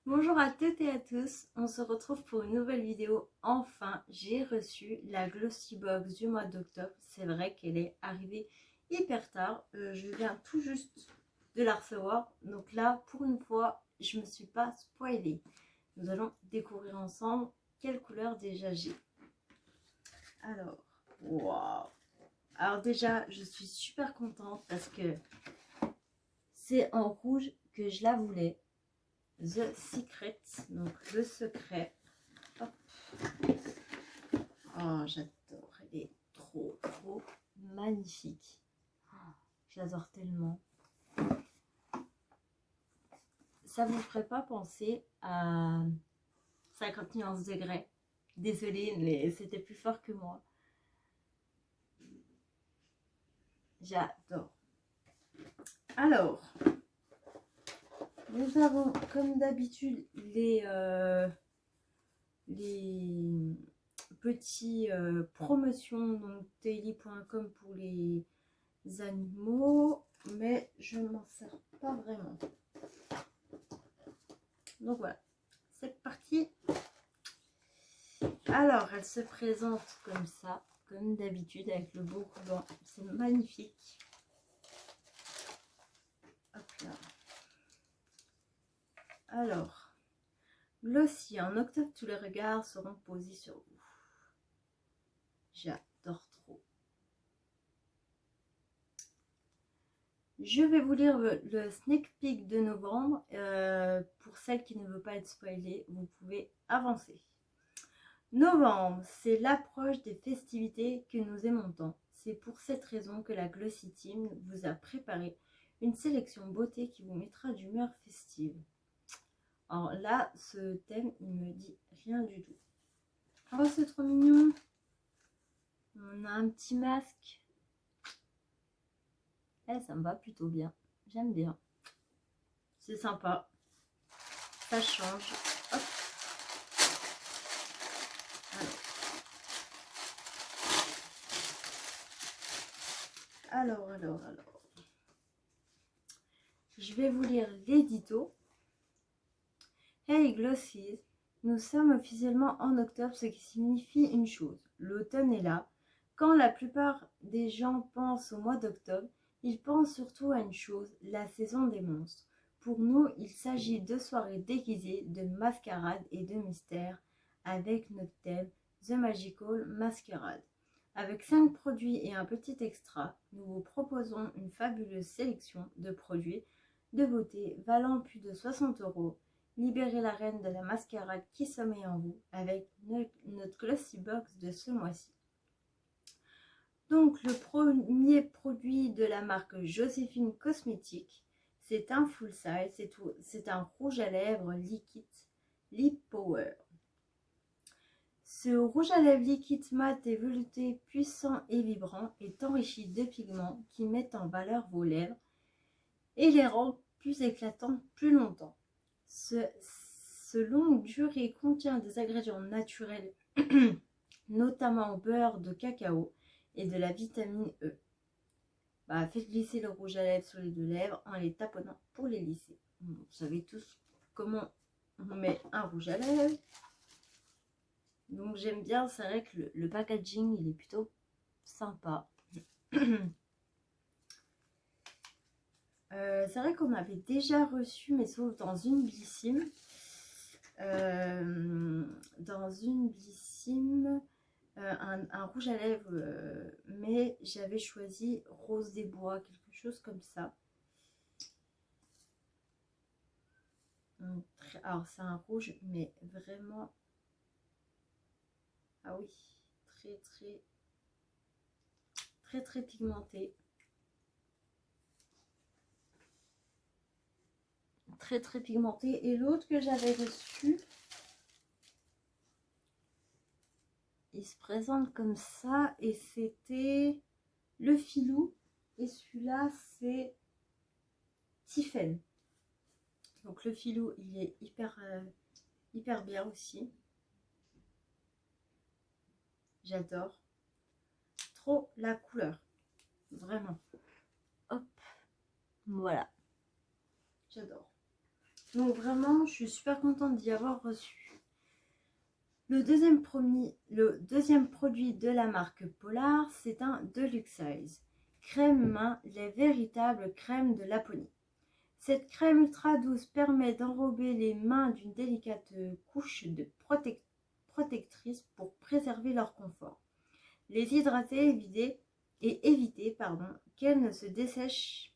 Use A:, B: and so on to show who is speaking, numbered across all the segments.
A: Bonjour à toutes et à tous, on se retrouve pour une nouvelle vidéo. Enfin, j'ai reçu la Glossy Box du mois d'octobre. C'est vrai qu'elle est arrivée hyper tard. Je viens tout juste de la recevoir. Donc là, pour une fois, je me suis pas spoilée. Nous allons découvrir ensemble quelle couleur déjà j'ai. Alors, waouh! Alors déjà, je suis super contente parce que c'est en rouge que je la voulais. The Secret, donc le secret. Hop. Oh, j'adore, elle est trop magnifique. Oh, je l'adore tellement. Ça vous ferait pas penser à 50 nuances degrés? Désolée, mais c'était plus fort que moi. J'adore. Alors, nous avons comme d'habitude les petits promotions, donc daily.com pour les animaux, mais je m'en sers pas vraiment. Donc voilà, c'est parti. Alors, elle se présente comme ça, comme d'habitude, avec le beau ruban. C'est magnifique. Hop là. Alors, Glossy, en octobre, tous les regards seront posés sur vous. J'adore trop. Je vais vous lire le sneak peek de novembre. Pour celle qui ne veut pas être spoilée, vous pouvez avancer. Novembre, c'est l'approche des festivités que nous aimons tant. C'est pour cette raison que la Glossy Team vous a préparé une sélection beauté qui vous mettra d'humeur festive. Alors là, ce thème, il me dit rien du tout. Oh, c'est trop mignon. On a un petit masque. Eh, ça me va plutôt bien. J'aime bien. C'est sympa. Ça change. Hop. Alors. Je vais vous lire l'édito. Hey Glossies, nous sommes officiellement en octobre, ce qui signifie une chose. L'automne est là. Quand la plupart des gens pensent au mois d'octobre, ils pensent surtout à une chose, la saison des monstres. Pour nous, il s'agit de soirées déguisées, de mascarades et de mystères, avec notre thème The Magical Masquerade. Avec 5 produits et un petit extra, nous vous proposons une fabuleuse sélection de produits de beauté valant plus de 60 €. Libérez la reine de la mascarade qui sommeille en vous avec notre Glossy Box de ce mois-ci. Donc le premier produit de la marque Joséphine Cosmétiques, c'est un full size, c'est un rouge à lèvres liquide Lip Power. Ce rouge à lèvres liquide mat et velouté, puissant et vibrant, est enrichi de pigments qui mettent en valeur vos lèvres et les rendent plus éclatantes plus longtemps. Ce longue durée contient des ingrédients naturels, notamment beurre de cacao et de la vitamine E. Faites glisser le rouge à lèvres sur les deux lèvres en les taponnant pour les lisser. Vous savez tous comment on met un rouge à lèvres. Donc j'aime bien, c'est vrai que le packaging il est plutôt sympa. C'est vrai qu'on avait déjà reçu, mais sauf dans une Blissim. Un rouge à lèvres, mais j'avais choisi rose des bois, quelque chose comme ça. Alors c'est un rouge, mais vraiment, ah oui, très pigmenté. Très pigmenté. Et l'autre que j'avais reçu, il se présente comme ça et c'était le filou. Et celui-là, c'est Tiffen. Donc le filou, il est hyper bien aussi. J'adore. Trop la couleur. Vraiment. Hop. Voilà. J'adore. Donc vraiment, je suis super contente d'y avoir reçu. Le deuxième produit de la marque Polar, c'est un Deluxe Size. Crème main, les véritables crèmes de Laponie. Cette crème ultra douce permet d'enrober les mains d'une délicate couche de protectrice pour préserver leur confort. Les hydrater et éviter qu'elles ne se dessèchent.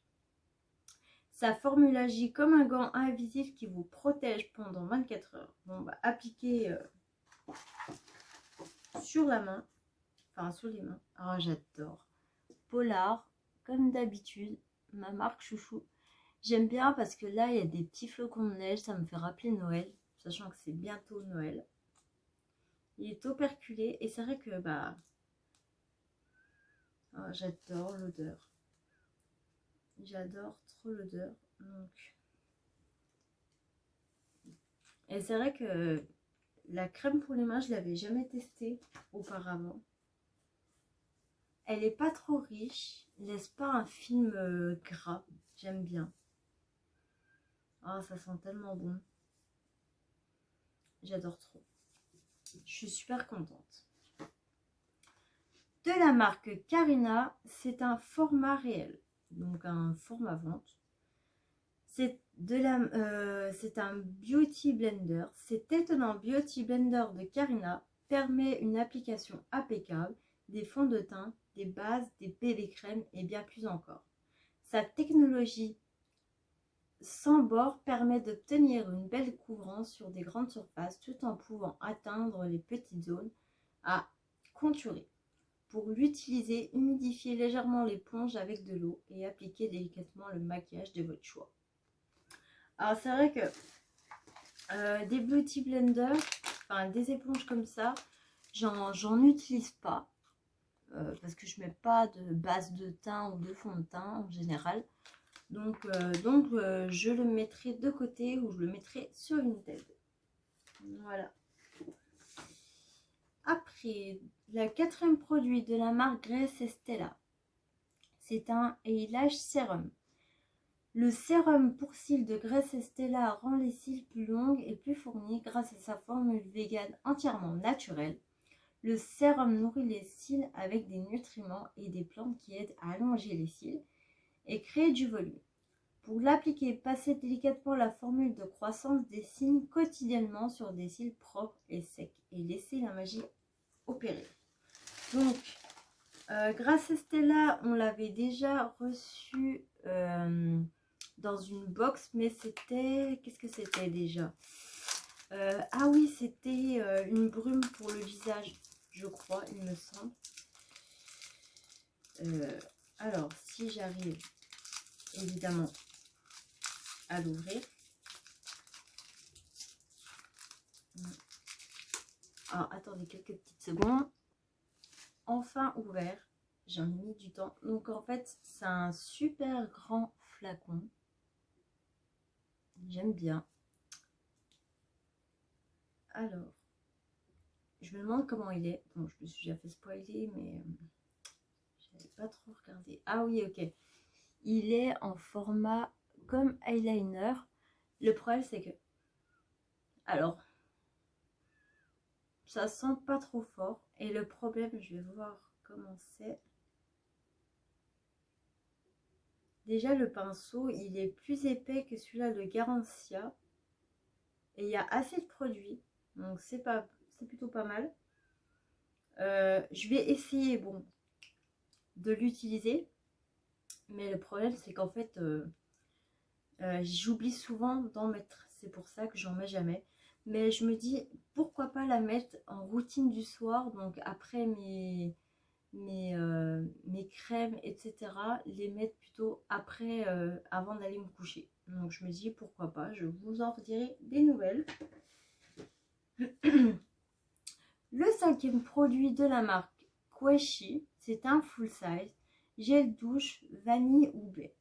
A: Sa formule agit comme un gant invisible qui vous protège pendant 24 heures. Bon, on va appliquer sur la main, enfin sur les mains. Oh, j'adore. Polar, comme d'habitude, ma marque chouchou. J'aime bien parce que là, il y a des petits flocons de neige, ça me fait rappeler Noël, sachant que c'est bientôt Noël. Il est operculé et c'est vrai que oh, j'adore l'odeur. J'adore trop l'odeur. Donc... Et c'est vrai que la crème pour les mains, je l'avais jamais testée auparavant. Elle est pas trop riche, laisse pas un film gras. J'aime bien. Ah, ça sent tellement bon. J'adore trop. Je suis super contente. De la marque Carina, c'est un format réel, donc un format vente. C'est un beauty blender. Cet étonnant beauty blender de Carina permet une application impeccable des fonds de teint, des bases, des bébés crèmes et bien plus encore. Sa technologie sans bord permet d'obtenir une belle couvrance sur des grandes surfaces tout en pouvant atteindre les petites zones à conturer. Pour l'utiliser, humidifiez légèrement l'éponge avec de l'eau et appliquez délicatement le maquillage de votre choix. Alors c'est vrai que des beauty blenders, enfin des éponges comme ça, j'en utilise pas parce que je mets pas de base de teint ou de fond de teint en général. Donc je le mettrai de côté ou je le mettrai sur une tête. Voilà. Après, le quatrième produit de la marque Grace Estella, c'est un eyelash sérum. Le sérum pour cils de Grace Estella rend les cils plus longs et plus fournis grâce à sa formule végane entièrement naturelle. Le sérum nourrit les cils avec des nutriments et des plantes qui aident à allonger les cils et créer du volume. Pour l'appliquer, passez délicatement la formule de croissance des cils quotidiennement sur des cils propres et secs et laissez la magie opérer. Donc, Grace Estella, on l'avait déjà reçu dans une box, mais c'était... Qu'est-ce que c'était déjà ah oui, c'était une brume pour le visage, je crois, il me semble. Alors, si j'arrive évidemment à l'ouvrir. Alors, attendez quelques petites secondes. Enfin ouvert. J'en ai mis du temps. Donc, en fait, c'est un super grand flacon. J'aime bien. Alors, je me demande comment il est. Bon, je me suis déjà fait spoiler, mais je n'avais pas trop regardé. Ah oui, ok. Il est en format comme eyeliner. Le problème, c'est que... Alors, ça sent pas trop fort. Et le problème, je vais voir comment c'est. Déjà, le pinceau, il est plus épais que celui-là de Garancia. Et il y a assez de produits. Donc, c'est plutôt pas mal. Je vais essayer, bon, de l'utiliser. Mais le problème, c'est qu'en fait, j'oublie souvent d'en mettre. C'est pour ça que j'en mets jamais. Mais je me dis, pourquoi pas la mettre en routine du soir. Donc, après mes crèmes, etc. Les mettre plutôt après, avant d'aller me coucher. Donc, je me dis, pourquoi pas. Je vous en redirai des nouvelles. Le cinquième produit de la marque Queshi, c'est un full size gel douche vanille ou blé.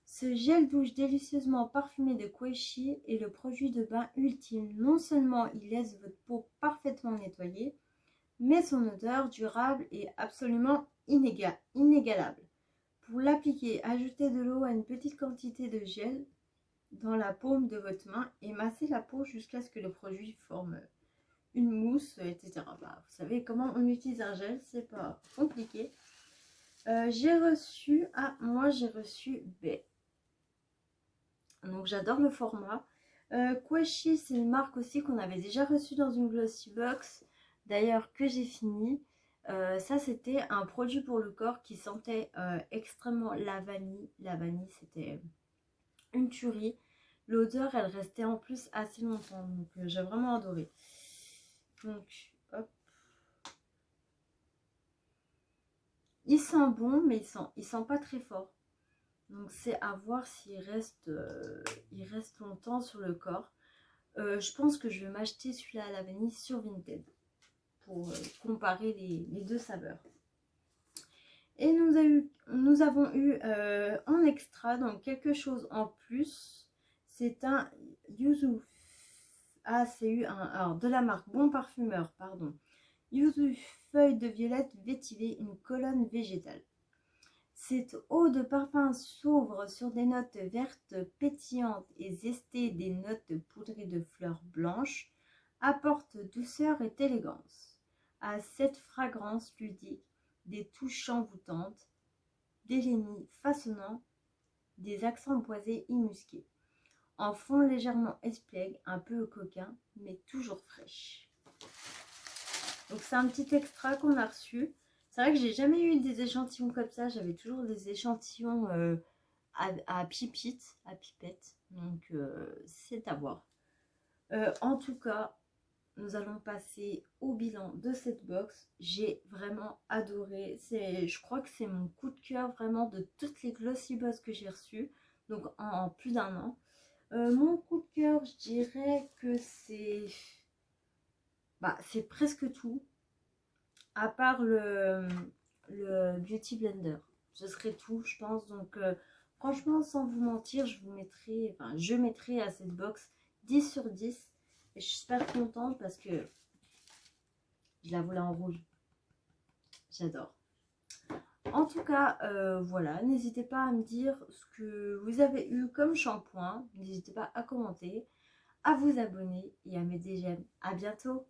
A: Ce gel douche délicieusement parfumé de Queshi est le produit de bain ultime. Non seulement il laisse votre peau parfaitement nettoyée, mais son odeur durable est absolument inégalable. Pour l'appliquer, ajoutez de l'eau à une petite quantité de gel dans la paume de votre main et massez la peau jusqu'à ce que le produit forme une mousse, etc. Bah, vous savez comment on utilise un gel, c'est pas compliqué. J'ai reçu, moi j'ai reçu B. Donc j'adore le format. Quashi, c'est une marque aussi qu'on avait déjà reçue dans une Glossy Box, d'ailleurs que j'ai fini. Ça c'était un produit pour le corps qui sentait extrêmement la vanille. La vanille c'était une tuerie. L'odeur elle restait en plus assez longtemps, donc j'ai vraiment adoré. Donc hop. Il sent bon mais il sent pas très fort. Donc c'est à voir s'il reste, il reste longtemps sur le corps. Je pense que je vais m'acheter celui-là à la vanille sur Vinted pour comparer les deux saveurs. Et nous avons eu en extra, donc quelque chose en plus. C'est un yuzu. Ah, c'est alors de la marque Bon Parfumeur, pardon. Yuzu feuille de violette vétivée, une colonne végétale. Cette eau de parfum s'ouvre sur des notes vertes pétillantes et zestées des notes poudrées de fleurs blanches, apporte douceur et élégance à cette fragrance ludique, des touches envoûtantes, des lénis façonnants, des accents boisés et musqués. En fond légèrement espiègle, un peu coquin, mais toujours fraîche. Donc c'est un petit extra qu'on a reçu. C'est vrai que j'ai jamais eu des échantillons comme ça. J'avais toujours des échantillons à pipette. Donc c'est à voir. En tout cas, nous allons passer au bilan de cette box. J'ai vraiment adoré. Je crois que c'est mon coup de cœur vraiment de toutes les Glossy Box que j'ai reçues. Donc en plus d'un an. Mon coup de cœur, je dirais que c'est presque tout. À part le Beauty Blender. Ce serait tout, je pense. Donc, franchement, sans vous mentir, je mettrai à cette box 10 sur 10. Et je suis super contente parce que je la voulais en rouge. J'adore. En tout cas, voilà. N'hésitez pas à me dire ce que vous avez eu comme shampoing. N'hésitez pas à commenter, à vous abonner et à mettre des j'aime. À bientôt.